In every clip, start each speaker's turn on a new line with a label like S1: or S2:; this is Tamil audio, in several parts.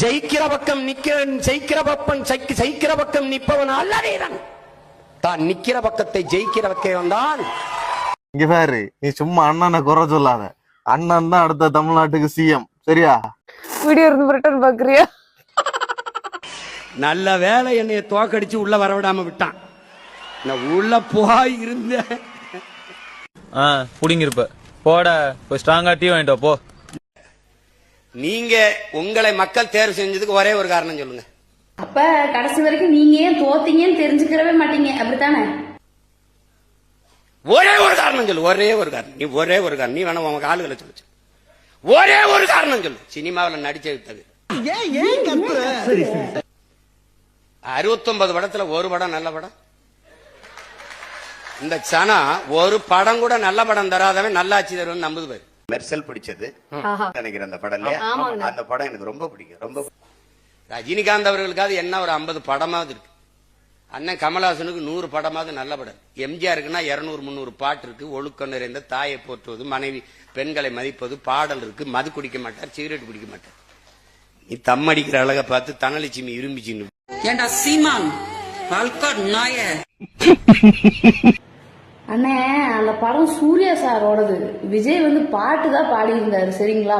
S1: ஜெயிக்கிற பக்கம் ஜெயிக்கிற பக்கம் நிற்பவன் அல்லவேதான் தான் நிக்கிற பக்கத்தை ஜெயிக்கிற பக்கம் தான்.
S2: இங்க பாரு, நீ சும்மா அண்ணனை குறை சொல்லாத. அண்ணன் தான் அடுத்த தமிழ்நாட்டுக்கு சிஎம், சரியா?
S3: வீடியோ இருந்து ரிட்டர்ன் பாக்குறியா?
S1: நல்ல வேலை என்னைய தோக்கடிச்சு உள்ள வரவிடாம விட்டான். நான் உள்ள போய் இருந்தேன்.
S4: புடிங்கிருப்ப போட போய் ஸ்ட்ராங்கா டீ வாங்கிட்டு போ.
S1: நீங்க உங்களை மக்கள் தேர்வு செஞ்சதுக்கு ஒரே ஒரு காரணம் சொல்லுங்க.
S5: அப்ப கடைசி வரைக்கும் நீங்க ஏன் தோத்தீங்கன்னு தெரிஞ்சுக்கிறவே மாட்டீங்க, அப்படித்தானே?
S1: ஒரே ஒரு காரணம் சொல்லு, ஒரே ஒரு காரணம். நீ ஒரே ஒரு காரணம், நீ வேணா உங்க ஆளுகளை சொல்லு. ஒரே ஒரு காரணம் சொல்லு. சினிமாவில் நடிச்ச விட்டது 69 படத்துல ஒரு படம் நல்ல படம். இந்த சனா ஒரு படம் கூட நல்ல படம் தராதவன் நல்லாட்சி தருவன் நம்புது பேரு.
S6: மெர்சல் பிடிச்சது நினைக்கிறேன் அந்த படம். அந்த படம் எனக்கு ரொம்ப பிடிக்கும். ரொம்ப
S1: ரஜினிகாந்த் அவர்களுக்காவது என்ன ஒரு 50 படமாவது இருக்கு. அண்ணன் கமலஹாசனுக்கு 100 படமாவது நல்ல படம். எம்ஜிஆருக்குன்னா 200-300 பாட்டு இருக்கு. ஒழுக்கம் நிறைந்த தாயை போற்றுவது, மனைவி பெண்களை மதிப்பது, பாடல் இருக்கு. மது குடிக்க மாட்டார், சிகரெட் குடிக்க மாட்டார். நீ தம் அடிக்கிற அழகை பார்த்து தனலட்சுமி இரும்பிச்சின்னு.
S7: ஏண்டா சீமான் நாய
S5: அண்ணே, அந்த படம் சூர்யா சாரோடது. விஜய் வந்து பாட்டு தான் பாடி இருந்தாரு, சரிங்களா?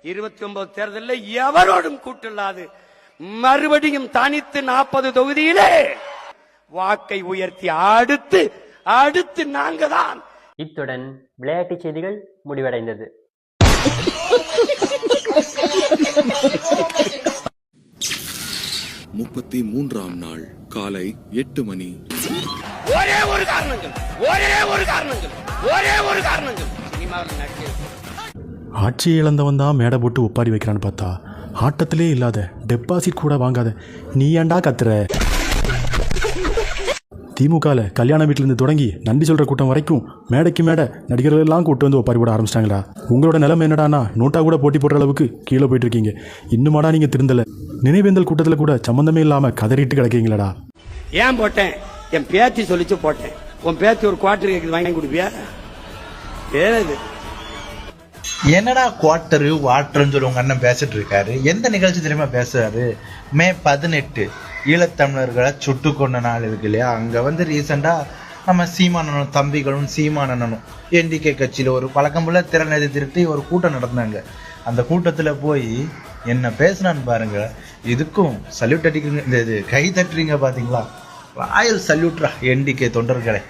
S1: 29 தேர்தலில் எவரோடும் கூட்டில்லாது மறுபடியும் தனித்து 40 தொகுதியிலே வாக்கை உயர்த்தி அடுத்து நாங்க தான்.
S8: இத்துடன் விளையாட்டு செய்திகள் முடிவடைந்தது.
S9: 33ஆம் நாள் காலை 8 மணி.
S1: ஒரே ஒரு காரணங்கள், ஒரே ஒரு காரணங்கள், ஒரே ஒரு காரணங்கள். சினிமாவில் நடிச்சது.
S10: ஆட்சியை இழந்தவன் தான் மேடை போட்டு ஒப்பாரி வைக்கிறான்னு பார்த்தா ஆட்டத்திலே இல்லாத டெபாசிட் கூட வாங்காத நீ ஏன்டா கத்துற? திமுகவில் கல்யாண வீட்டிலேருந்து தொடங்கி நன்றி சொல்கிற கூட்டம் வரைக்கும் மேடைக்கு மேடை நடிகர்கள் எல்லாம் கூட்டு வந்து ஒப்பாரி போட ஆரம்பிச்சிட்டாங்களா? உங்களோட நிலைமை என்னடானா நோட்டா கூட போட்டி போடுற அளவுக்கு கீழே போயிட்டு இருக்கீங்க. இன்னுமாடா நீங்கள் திருந்தலை? நினைவேந்தல் கூட்டத்தில் கூட சம்மந்தமே இல்லாமல் கதறிட்டு கிடக்கீங்களடா.
S1: ஏன் போட்டேன்? என் பேத்தி சொல்லிச்சு போட்டேன். உன் பேத்தி ஒரு குவார்டர் கேக்குது, வாங்கி கொடுப்பியா? ஏது
S11: என்னடா குவார்டரு வாட்டர்ன்னு சொல்லி உங்க அண்ணன் பேசிட்டு இருக்காரு. எந்த நிகழ்ச்சி தெரியுமா பேசுறாரு? மே 18 ஈழத்தமிழர்களை சுட்டு கொண்ட நாள் இருக்கு இல்லையா? அங்க வந்து ரீசெண்டா நம்ம சீமானனும் தம்பிகளும் சீமானனும் என்டிகே கட்சியில ஒரு பழக்கம் போல திறனதி திருட்டி ஒரு கூட்டம் நடந்தாங்க. அந்த கூட்டத்துல போய் என்ன பேசினான்னு பாருங்க. இதுக்கும் சல்யூட் அடிக்கிறீங்க, இந்த இது கை தட்டுறீங்க பாத்தீங்களா? ராயல் சல்யூட்ரா என்டிகே தொண்டர்களை.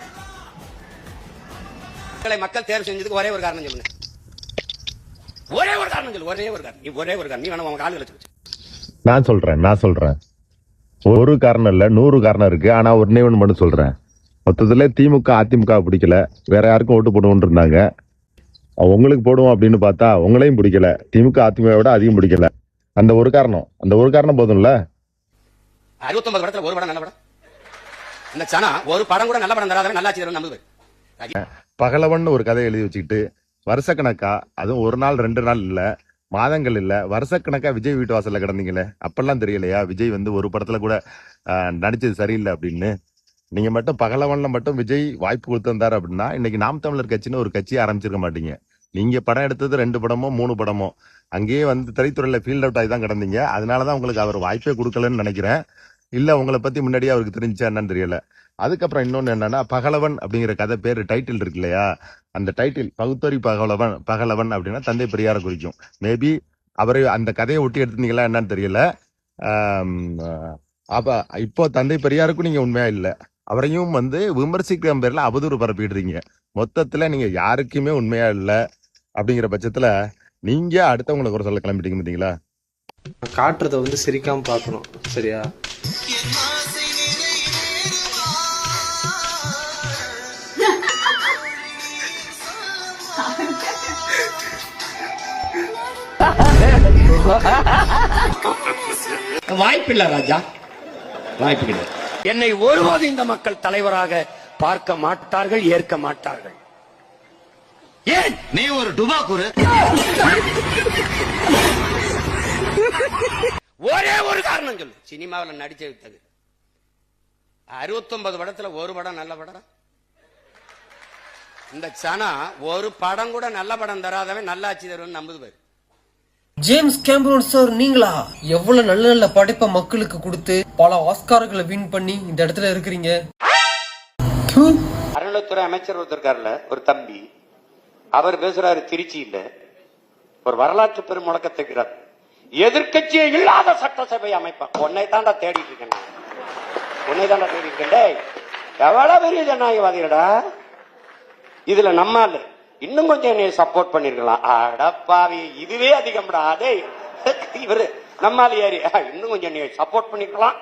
S1: மக்கள் தேர்வு செஞ்சதுக்கு ஒரே ஒரு காரணம் சொல்லுங்க. ஒரே ஒரு காரணம் சொல்லு, ஒரே ஒரு காரணம். நீ ஒரே ஒரு காரணம், நீ வேணா உங்க ஆளுகளை சொல்லு.
S12: நான் சொல்றேன் ஒரு காரணம் இல்ல, 100 காரணம் இருக்கு. ஆனா ஒன்னே ஒண்ணு மட்டும் சொல்றேன். மொத்தத்துல திமுக அதிமுக பிடிக்கல, வேற யாருக்கும் ஓட்டு போடுவோம் இருந்தாங்க. உங்களுக்கு போடுவோம் அப்படின்னு பார்த்தா உங்களையும் பிடிக்கல, திமுக அதிமுக விட அதிகம் பிடிக்கல. அந்த ஒரு காரணம் போதும்ல.
S1: 69 படத்துல ஒரு படம் நல்ல படம். இந்த சனா ஒரு படம் கூட நல்ல படம் தராதவன் நல்லாட்சி தருவன் நம்புது.
S12: பகலவன் ஒரு கதை எழுதி வச்சுக்கிட்டு வருஷக்கணக்கா, அதுவும் ஒரு நாள் 2 நாள் இல்ல, மாதங்கள் இல்ல, வருஷக்கணக்கா விஜய் வீட்டு வாசல்ல கிடந்தீங்களே, அப்பெல்லாம் தெரியலையா விஜய் வந்து ஒரு படத்துல கூட நடிச்சது சரியில்லை அப்படின்னு? நீங்க மட்டும் பகலவன்ல மட்டும் விஜய் வாய்ப்பு கொடுத்திருந்தாரு அப்படின்னா இன்னைக்கு நாம் தமிழர் கட்சின்னு ஒரு கட்சியை ஆரம்பிச்சிருக்க மாட்டீங்க. நீங்க படம் எடுத்தது 2 படமோ 3 படமோ, அங்கேயே வந்து திரைத்துறையில ஃபீல்ட் அவுட் ஆகி தான் கிடந்தீங்க. அதனாலதான் உங்களுக்கு அவர் வாய்ப்பே கொடுக்கலன்னு நினைக்கிறேன். இல்ல உங்களை பத்தி முன்னாடியே அவருக்கு தெரிஞ்சா என்னன்னு தெரியல. அதுக்கப்புறம் இன்னொன்னு என்னன்னா, பகலவன் அப்படிங்கிற கதை பேரு டைட்டில் இருக்கு இல்லையா? அந்த டைட்டில் பகுத்தறி பகலவன் அப்படின்னா தந்தை பெரியாரை குறிக்கும். மேபி அவரை அந்த கதையை ஒட்டி எடுத்தீங்களா என்னன்னு தெரியல. அப்ப இப்போ தந்தை பெரியாருக்கும் நீங்க உண்மையா இல்ல, அவரையும் வந்து விமர்சிக்கிற பேர்ல அவதூறு பரப்பிடுறீங்க. மொத்தத்துல நீங்க யாருக்குமே உண்மையா இல்ல. அப்படிங்கிற பட்சத்துல நீங்க அடுத்தவங்களை குறை சொல்ல கிளம்பிட்டீங்க பாத்தீங்களா?
S2: காட்டுறத வந்து சிரிக்காம பாக்கணும், சரியா?
S1: வாய்ப்பில்லை ராஜா, வாய்ப்பில்லை. என்னை ஒருபோது இந்த மக்கள் தலைவராக பார்க்க மாட்டார்கள், ஏற்க மாட்டார்கள். ஏன்?
S6: நீ ஒரு டுபாக்கூரு.
S1: ஒரே ஒரு காரணம் சொல்லு. சினிமாவில் நடிச்ச விட்டது 69 படத்துல ஒரு படம் நல்ல படம். இந்த சனம் ஒரு படம் கூட நல்ல படம் தராதவன் நல்லாட்சி தருவன் நம்புது பாரு.
S13: ஜேம்ஸ் கேமரூன் சார் நீங்களா? எவ்வளவு நல்ல நல்ல படைப்பை மக்களுக்கு கொடுத்து பல ஆஸ்கார்களை வின் பண்ணி இந்த இடத்துல இருக்கிறீங்க.
S1: அறநிலைத்துறை அமைச்சர் ஒருத்தர் இருக்காருல, ஒரு தம்பி, அவர் பேசுறாரு திருச்சியில ஒரு வரலாற்று பெரும் முழக்கத்துக்கிறார். எதிர்கட்சியே இல்லாத சட்டசபை அமைப்பான். உன்னை தாண்டா தேடிட்டு இருக்கேன், உன்னை தாண்டா தேடி இருக்கேன். எவ்வளவு பெரிய ஜனநாயகவாதிகளா இதுல. நம்மால இன்னும் கொஞ்சம் என்னை சப்போர்ட் பண்ணிருக்கலாம். அடப்பாவி, இதுவே அதிகம்டா. அதே இவரு நம்மால ஏறி இன்னும் கொஞ்சம் என்னை சப்போர்ட் பண்ணிருக்கலாம்.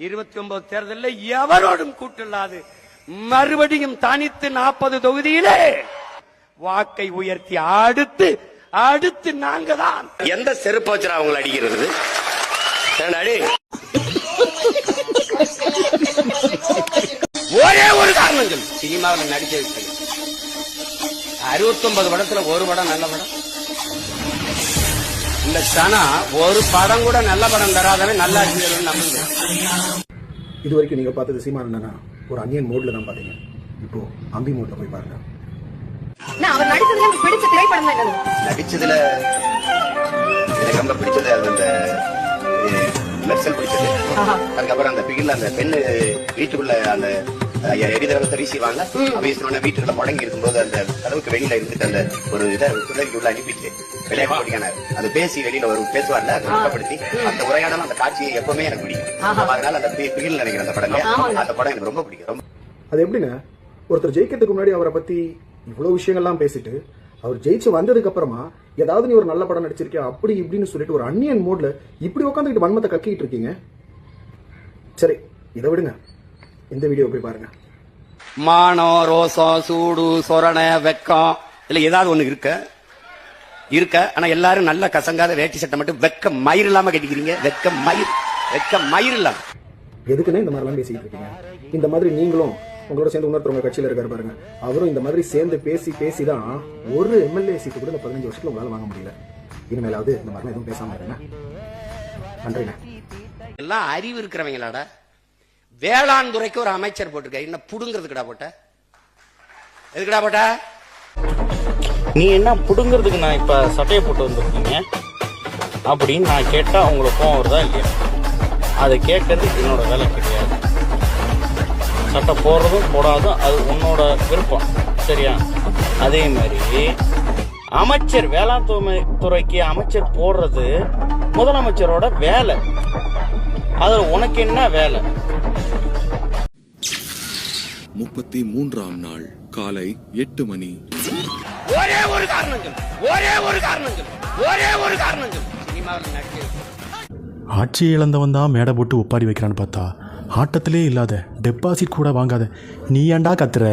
S1: 29 தேர்தலில் எவரோடும் கூட்டில்லாது மறுபடியும் தனித்து 40 தொகுதியிலே வாக்கை உயர்த்தி அடுத்து நாங்க தான். எந்த செருப்பு வச்சுரா அவங்களை அடிக்கிறது? ஒரே ஒரு காரணங்கள், சினிமாவில் நடிச்சது 69 படத்துல ஒரு படம் நல்ல படம். இந்த சனா ஒரு படம் கூட நல்ல படம் தராதவன் நல்லாட்சி நம்புங்க.
S2: இது வரைக்கும் நீங்க பார்த்தது சீமான் அண்ணனா ஒரு அன்னியன் மோட்ல தான் பாத்தீங்க. இப்போ அம்பி மோட்ல போய் பாருங்க.
S3: அவர் நடிச்சதுல பிடிச்ச திரைப்படம் என்னது?
S6: நடிச்சதுல எனக்கு ரொம்ப பிடிச்சது அந்த மெர்சல் பிடிச்சது. அதுக்கப்புறம் அந்த பிகில் அந்த பெண்ணு வீட்டுக்குள்ள அந்த எரிதரவத்தை வீசிடுவாங்க. வீசினோட வீட்டுக்குள்ள முடங்கி இருக்கும்போது அந்த கதவுக்கு வெளியில இருந்துட்டு அந்த ஒரு இதை துறைக்கு உள்ள அனுப்பிட்டு விளையாட்டு போட்டிக்கான அது பேசி வெளியில ஒரு பேசுவார்ல, அதை ஊக்கப்படுத்தி அந்த உரையாடலாம், அந்த காட்சியை எப்பவுமே எனக்கு பிடிக்கும். அதனால அந்த பிகில் நினைக்கிறேன் அந்த படம், அந்த படம் எனக்கு ரொம்ப பிடிக்கும்.
S2: அது எப்படின்னா, ஒருத்தர் ஜெயிக்கிறதுக்கு முன்னாடி அவரை பத்தி இவ்வளவு விஷயங்கள்லாம் பேசிட்டு அவர் ஜெயிச்சு வந்ததுக்கு அப்புறமா ஏதாவது நீ ஒரு நல்ல படம் நடிச்சிருக்கியா அப்படி இப்படின்னு சொல்லிட்டு ஒரு அன்னியன் மோட்ல இப்படி உட்காந்துக்கிட்டு வன்மத்தை கக்கிட்டு இருக்கீங்க. சரி, இதை விடுங்க, இந்த வீடியோ போய் பாருங்க.
S1: மானம், ரோசம், சூடு, சொரணை, வெக்கம் இல்ல ஏதாவது ஒண்ணு இருக்க. ஆனா எல்லாரும் நல்ல கசங்காத வேட்டி சட்டை மட்டும் வெக்க மயிர் இல்லாம கட்டிக்கிறீங்க. வெக்க மயிர் இல்லாம
S2: எதுக்குன்னு இந்த மாதிரிலாம் பேசிட்டு இருக்கீங்க? இந்த மாதிரி நீங்களும் உங்களோட சேர்ந்து இன்னொருத்தவங்க கட்சியில இருக்காரு பாருங்க, அவரும் இந்த மாதிரி சேர்ந்து பேசி தான் ஒரு எம்எல்ஏ சீட்டு கூட இந்த 15 வருஷத்துல உங்களால வாங்க முடியல. இனிமேலாவது இந்த மாதிரிலாம் எதுவும் பேசாம இருங்க. நன்றிங்க.
S1: எல்லாம் அறிவு இருக்கிறவங்களாடா. வேளாண் துறைக்கு ஒரு அமைச்சர் போட்டிருக்க, என்ன புடுங்கிறதுக்குடா போட்ட? எதுக்குடா போட்ட?
S4: நீ என்ன புடுங்கிறதுக்கு நான் இப்ப சட்டையை போட்டு வந்திருக்கீங்க அப்படின்னு நான் கேட்டா உங்களுக்கு கோவம் வருதா இல்லையா? அதை கேட்கறது என்னோட வேலை கிடையாது. சட்டை போடுறதும் போடாதும் அது உன்னோட விருப்பம், சரியா? அதே மாதிரி அமைச்சர், வேளாண் துறைக்கு அமைச்சர் போடுறது முதலமைச்சரோட வேலை. அதுல உனக்கு என்ன வேலை?
S9: 33ஆம் நாள் காலை 8 மணி.
S1: ஒரே ஒரு காரணங்கள் சினிமாவில் நடிச்சது.
S10: ஆட்சியை இழந்தவன் தான் மேடை போட்டு ஒப்பாரி வைக்கிறான்னு பார்த்தா ஆட்டத்திலே இல்லாத டெபாசிட் கூட வாங்காத நீ ஏன்டா கத்துற?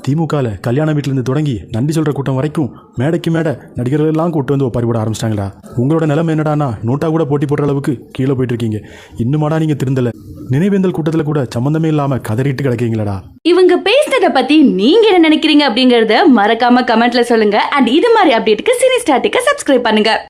S10: திமுகவில் கல்யாண வீட்டிலேருந்து தொடங்கி நன்றி சொல்கிற கூட்டம் வரைக்கும் மேடைக்கு மேடை நடிகர்கள் எல்லாம் கூட்டு வந்து ஒப்பாரி போட ஆரம்பிச்சிட்டாங்களா? உங்களோட நிலைமை என்னடானா நோட்டா கூட போட்டி போடுற அளவுக்கு கீழே போயிட்டு இருக்கீங்க. இன்னுமாடா நீங்கள் திருந்தலை? நினைவேந்தல் கூட்டத்தில் கூட சம்மந்தமே இல்லாமல் கதறிட்டு கிடக்கீங்களடா.
S5: இவங்க பேசுனதை பத்தி நீங்க என்ன நினைக்கிறீங்க அப்படிங்கறத மறக்காம கமெண்ட்ல சொல்லுங்க. அண்ட் இது மாதிரி அப்டேட்டுக்கு சினி ஸ்டாட்டிக்க சப்ஸ்கிரைப் பண்ணுங்க.